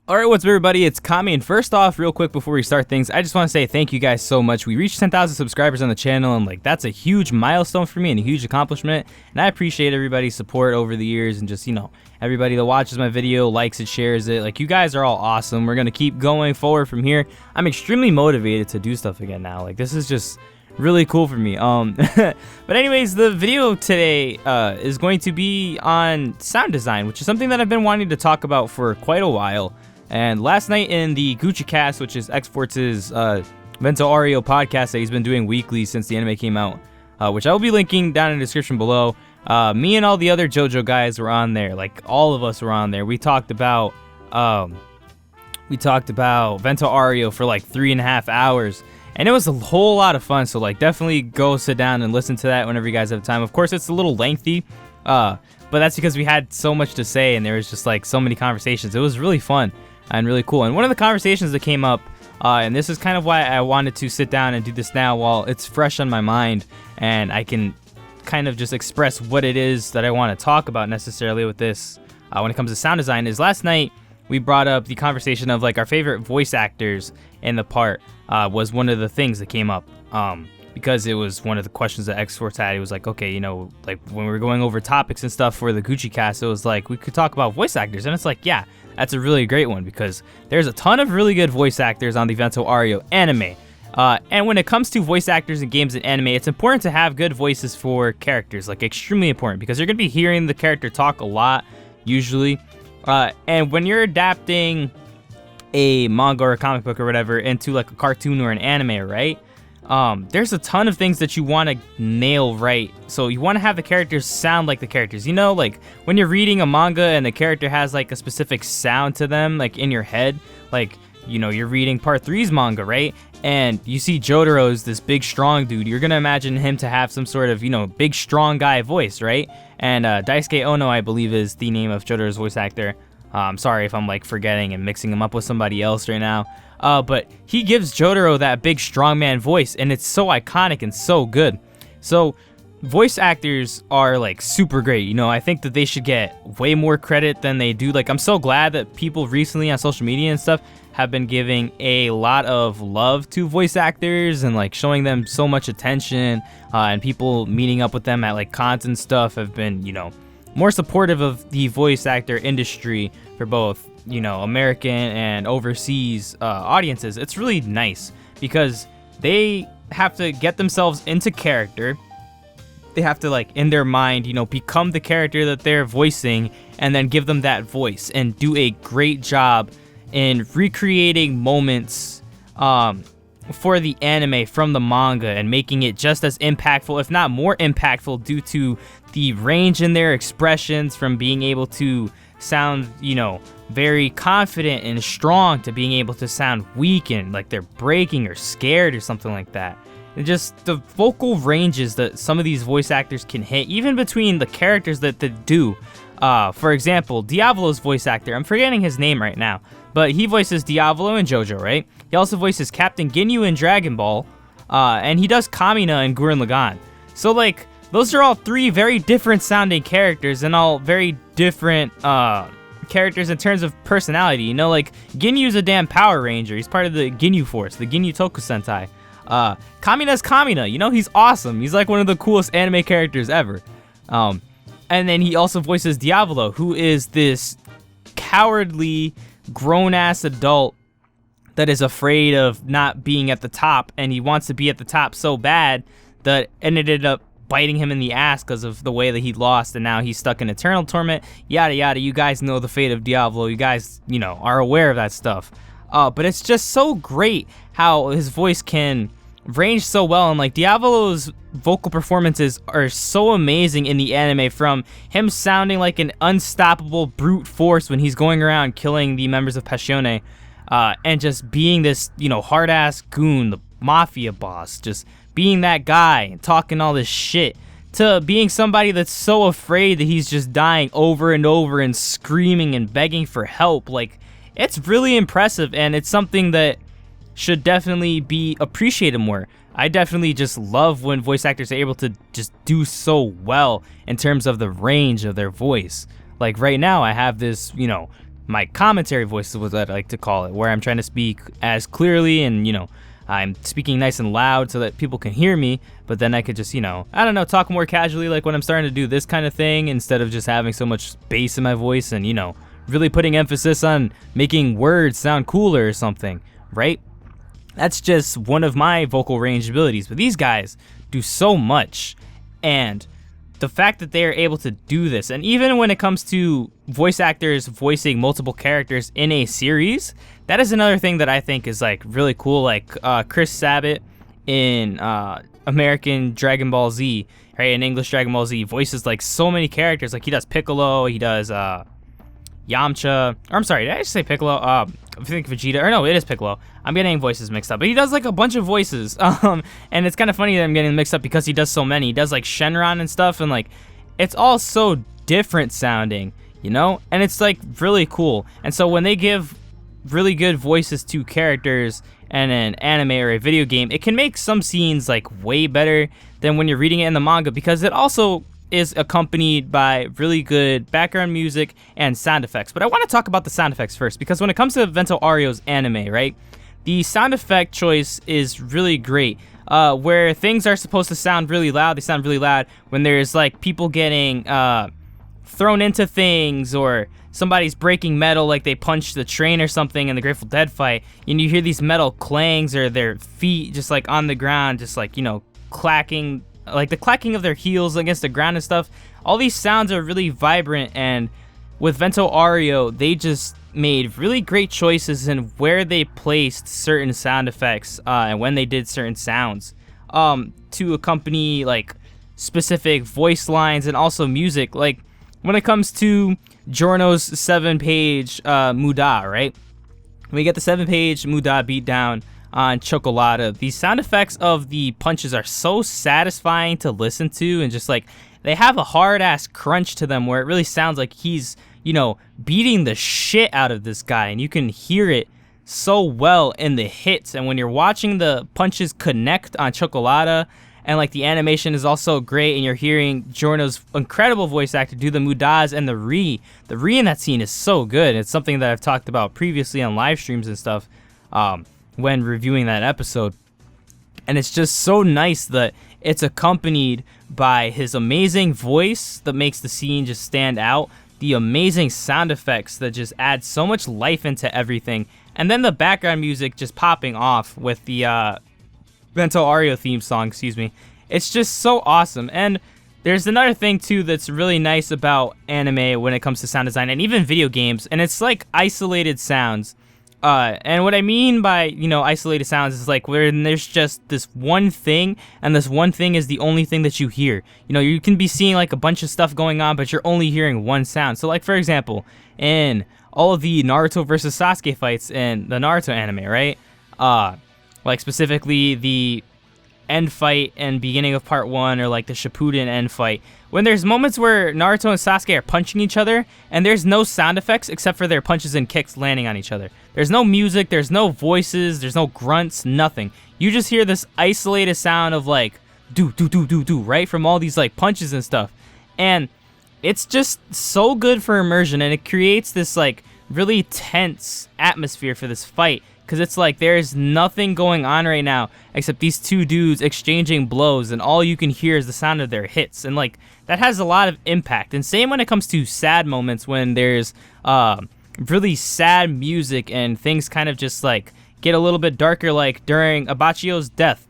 Alright, what's up everybody, it's Kami, and first off, real quick before we start things, I just want to say thank you guys so much. We reached 10,000 subscribers on the channel, and that's a huge milestone for me and a huge accomplishment, and I appreciate everybody's support over the years, and just, everybody that watches my video, likes it, shares it. You guys are all awesome. We're gonna keep going forward from here. I'm extremely motivated to do stuff again now. This is just really cool for me. But anyways, the video today is going to be on sound design, which is something that I've been wanting to talk about for quite a while. And last night in the Gucci Cast, which is X-Force's Vento Aureo podcast that he's been doing weekly since the anime came out, which I will be linking down in the description below. Me and all the other JoJo guys were on there. All of us were on there. We talked about Vento Aureo for 3.5 hours. And it was a whole lot of fun. So definitely go sit down and listen to that whenever you guys have time. Of course, it's a little lengthy. But that's because we had so much to say and there was just so many conversations. It was really fun and really cool. And one of the conversations that came up, and this is kind of why I wanted to sit down and do this now while it's fresh on my mind and I can kind of just express what it is that I want to talk about necessarily with this when it comes to sound design, is last night we brought up the conversation of our favorite voice actors in the part. Was one of the things that came up because it was one of the questions that X-Force had. He was okay, when we were going over topics and stuff for the Gucci Cast, it was we could talk about voice actors, and it's yeah, that's a really great one because there's a ton of really good voice actors on the Vento Aureo anime. And when it comes to voice actors in games and anime, it's important to have good voices for characters, extremely important, because you're going to be hearing the character talk a lot, usually. And when you're adapting a manga or a comic book or whatever into a cartoon or an anime, right? There's a ton of things that you want to nail right. So you want to have the characters sound like the characters. When you're reading a manga and the character has a specific sound to them, in your head, you're reading Part 3's manga, right? And you see Jotaro's this big, strong dude. You're going to imagine him to have some sort of, big, strong guy voice, right? And Daisuke Ono, I believe, is the name of Jotaro's voice actor. I'm sorry if I'm forgetting and mixing him up with somebody else right now. But he gives Jotaro that big strongman voice, and it's so iconic and so good. So voice actors are super great. I think that they should get way more credit than they do. I'm so glad that people recently on social media and stuff have been giving a lot of love to voice actors and showing them so much attention, and people meeting up with them at cons and stuff have been, more supportive of the voice actor industry for both, American and overseas audiences. It's really nice because they have to get themselves into character. They have to in their mind, become the character that they're voicing and then give them that voice and do a great job in recreating moments for the anime from the manga and making it just as impactful, if not more impactful, due to the range in their expressions, from being able to sound, very confident and strong to being able to sound weak and they're breaking or scared or something like that. And just the vocal ranges that some of these voice actors can hit, even between the characters that they do. For example, Diavolo's voice actor, I'm forgetting his name right now, but he voices Diavolo in JoJo, right? He also voices Captain Ginyu in Dragon Ball, and he does Kamina in Gurren Lagann. So those are all three very different sounding characters and all very different characters in terms of personality. Ginyu's a damn Power Ranger. He's part of the Ginyu Force, the Ginyu Toku Sentai. Kamina's Kamina, he's awesome. He's one of the coolest anime characters ever. And then he also voices Diavolo, who is this cowardly, grown-ass adult that is afraid of not being at the top, and he wants to be at the top so bad that it ended up biting him in the ass because of the way that he lost, and now he's stuck in eternal torment, yada yada. You guys know the fate of Diavolo. You guys, are aware of that stuff. But it's just so great how his voice can range so well, and Diavolo's vocal performances are so amazing in the anime, from him sounding like an unstoppable brute force when he's going around killing the members of Passione, and just being this, hard-ass goon, the mafia boss, just being that guy and talking all this shit, to being somebody that's so afraid that he's just dying over and over and screaming and begging for help. It's really impressive, and it's something that should definitely be appreciated more. I definitely just love when voice actors are able to just do so well in terms of the range of their voice. Right now, I have this, my commentary voice is what I like to call it, where I'm trying to speak as clearly and, I'm speaking nice and loud so that people can hear me, but then I could just, I don't know, talk more casually, like when I'm starting to do this kind of thing, instead of just having so much bass in my voice and, really putting emphasis on making words sound cooler or something, right? That's just one of my vocal range abilities, but these guys do so much, and the fact that they are able to do this, and even when it comes to voice actors voicing multiple characters in a series, that is another thing that I think is like really cool. Like Chris Sabat in American Dragon Ball Z, right? In English Dragon Ball Z, voices like so many characters. Like he does Piccolo, he does Yamcha. Or I'm sorry, did I just say Piccolo? I think Vegeta. Or no, it is Piccolo. I'm getting voices mixed up. But he does like a bunch of voices. And it's kind of funny that I'm getting mixed up because he does so many. He does like Shenron and stuff, and like it's all so different sounding, And it's like really cool. And so when they give really good voices to characters in an anime or a video game, it can make some scenes like way better than when you're reading it in the manga, because it also is accompanied by really good background music and sound effects. But I want to talk about the sound effects first, because when it comes to Vento Aureo's anime, right, the sound effect choice is really great. Where things are supposed to sound really loud, they sound really loud. When there's like people getting thrown into things, or somebody's breaking metal, like they punched the train or something in the Grateful Dead fight, and you hear these metal clangs, or their feet just like on the ground, just like, clacking, like the clacking of their heels against the ground and stuff. All these sounds are really vibrant, and with Vento Aureo, they just made really great choices in where they placed certain sound effects and when they did certain sounds to accompany like specific voice lines and also music. Like when it comes to Giorno's 7-page Muda, right? We get the 7-page Muda beatdown on Chocolata. The sound effects of the punches are so satisfying to listen to, and just like they have a hard ass crunch to them where it really sounds like he's, beating the shit out of this guy, and you can hear it so well in the hits. And when you're watching the punches connect on Chocolata, and like the animation is also great, and you're hearing Giorno's incredible voice actor do the Mudas and the Re in that scene is so good. It's something that I've talked about previously on live streams and stuff when reviewing that episode. And it's just so nice that it's accompanied by his amazing voice that makes the scene just stand out, the amazing sound effects that just add so much life into everything, and then the background music just popping off with the Vento Aureo theme song, It's just so awesome. And there's another thing too that's really nice about anime when it comes to sound design, and even video games, and it's like isolated sounds. And what I mean by, isolated sounds is like where there's just this one thing, and this one thing is the only thing that you hear. You can be seeing like a bunch of stuff going on, but you're only hearing one sound. So like, for example, in all of the Naruto versus Sasuke fights in the Naruto anime, right? Like specifically the end fight and beginning of part 1, or like the Shippuden end fight, when there's moments where Naruto and Sasuke are punching each other, and there's no sound effects except for their punches and kicks landing on each other. There's no music, there's no voices, there's no grunts, nothing. You just hear this isolated sound of like do do do do do, right, from all these like punches and stuff. And it's just so good for immersion, and it creates this like really tense atmosphere for this fight, because it's like there's nothing going on right now except these two dudes exchanging blows, and all you can hear is the sound of their hits. And like that has a lot of impact. And same when it comes to sad moments, when there's really sad music and things kind of just like get a little bit darker, like during Abachio's death,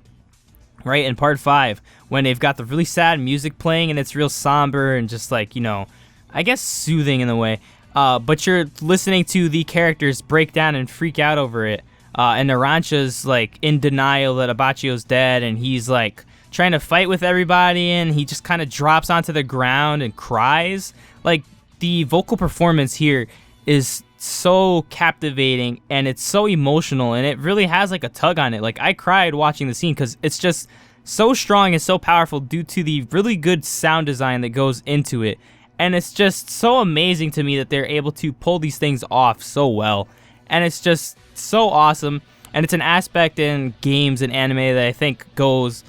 right, in part 5, when they've got the really sad music playing and it's real somber and just like, I guess soothing in a way. But you're listening to the characters break down and freak out over it. And Narancia's like in denial that Abachio's dead, and he's like trying to fight with everybody, and he just kind of drops onto the ground and cries. Like the vocal performance here is so captivating, and it's so emotional, and it really has like a tug on it. Like I cried watching the scene because it's just so strong and so powerful due to the really good sound design that goes into it. And it's just so amazing to me that they're able to pull these things off so well. And it's just so awesome. And it's an aspect in games and anime that I think goes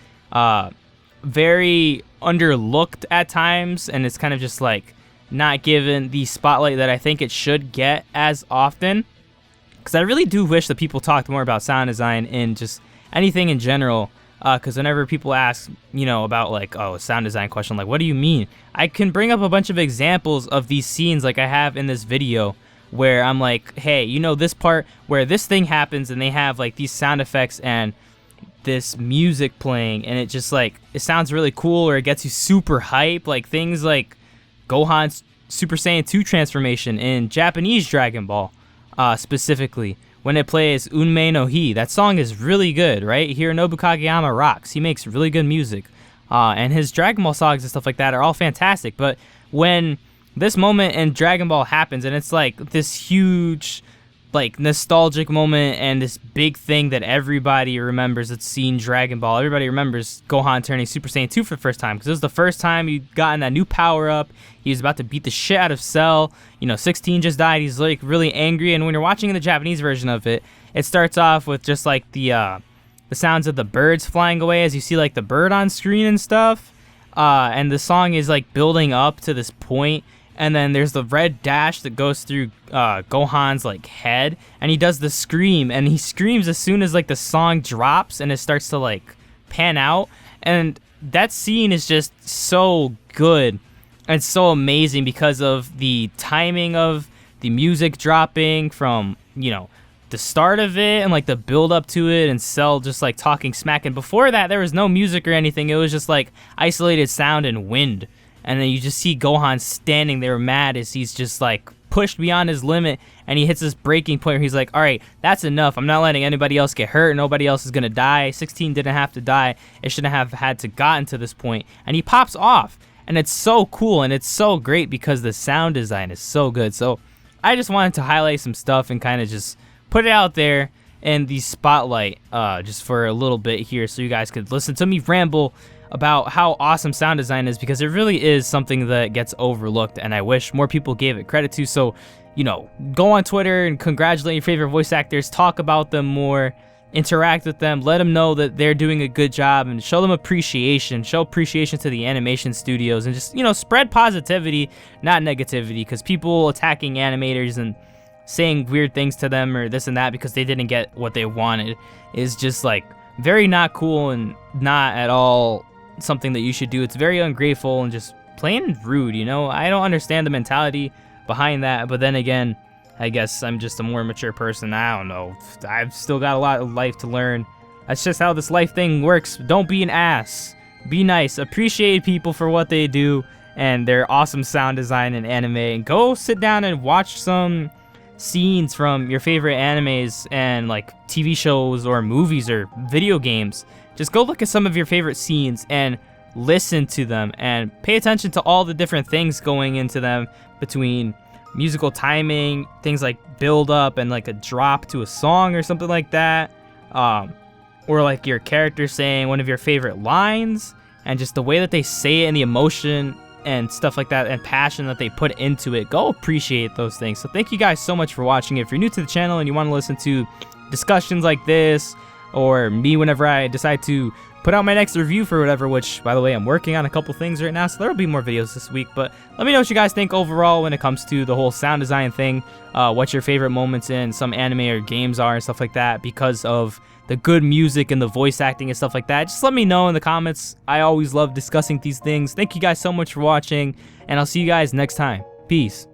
very underlooked at times. And it's kind of just like not given the spotlight that I think it should get as often. Because I really do wish that people talked more about sound design and just anything in general. Because whenever people ask, about like, oh, a sound design question, like, what do you mean? I can bring up a bunch of examples of these scenes like I have in this video where I'm like, hey, this part where this thing happens and they have like these sound effects and this music playing and it just like, it sounds really cool or it gets you super hype. Like things like Gohan's Super Saiyan 2 transformation in Japanese Dragon Ball, specifically. When it plays Unmei no Hi, that song is really good, right? Hironobu Kageyama rocks. He makes really good music. And his Dragon Ball songs and stuff like that are all fantastic. But when this moment in Dragon Ball happens, and it's like this huge, like, nostalgic moment and this big thing that everybody remembers that's seen Dragon Ball. Everybody remembers Gohan turning Super Saiyan 2 for the first time, because it was the first time he'd gotten that new power-up. He was about to beat the shit out of Cell. 16 just died. He's, like, really angry, and when you're watching the Japanese version of it, it starts off with just, like, the sounds of the birds flying away as you see, like, the bird on screen and stuff. And the song is, like, building up to this point. And then there's the red dash that goes through Gohan's like head, and he does the scream, and he screams as soon as like the song drops and it starts to like pan out, and that scene is just so good and so amazing because of the timing of the music dropping from the start of it and like the build up to it, and Cell just like talking smack. And before that there was no music or anything, it was just like isolated sound and wind. And then you just see Gohan standing there mad as he's just like pushed beyond his limit, and he hits this breaking point where he's like, all right, that's enough. I'm not letting anybody else get hurt. Nobody else is going to die. 16 didn't have to die. It shouldn't have had to gotten to this point. And he pops off, and it's so cool, and it's so great because the sound design is so good. So I just wanted to highlight some stuff and kind of just put it out there in the spotlight just for a little bit here so you guys could listen to me ramble about how awesome sound design is, because it really is something that gets overlooked and I wish more people gave it credit to. So, go on Twitter and congratulate your favorite voice actors, talk about them more, interact with them, let them know that they're doing a good job, and show them appreciation, show appreciation to the animation studios, and just, spread positivity, not negativity, because people attacking animators and saying weird things to them or this and that because they didn't get what they wanted is just like very not cool and not at all something that you should do. It's very ungrateful and just plain rude, I don't understand the mentality behind that, but then again, I guess I'm just a more mature person. I don't know, I've still got a lot of life to learn. That's just how this life thing works. Don't be an ass, be nice, appreciate people for what they do and their awesome sound design and anime, and go sit down and watch some scenes from your favorite animes and like TV shows or movies or video games. Just go look at some of your favorite scenes and listen to them and pay attention to all the different things going into them, between musical timing, things like build up and like a drop to a song or something like that, or like your character saying one of your favorite lines and just the way that they say it and the emotion and stuff like that and passion that they put into it. Go appreciate those things. So thank you guys so much for watching. If you're new to the channel and you want to listen to discussions like this, or me whenever I decide to put out my next review for whatever, which by the way I'm working on a couple things right now, so there'll be more videos this week. But let me know what you guys think overall when it comes to the whole sound design thing, what your favorite moments in some anime or games are and stuff like that because of the good music and the voice acting and stuff like that. Just let me know in the comments. I always love discussing these things. Thank you guys so much for watching, and I'll see you guys next time. Peace.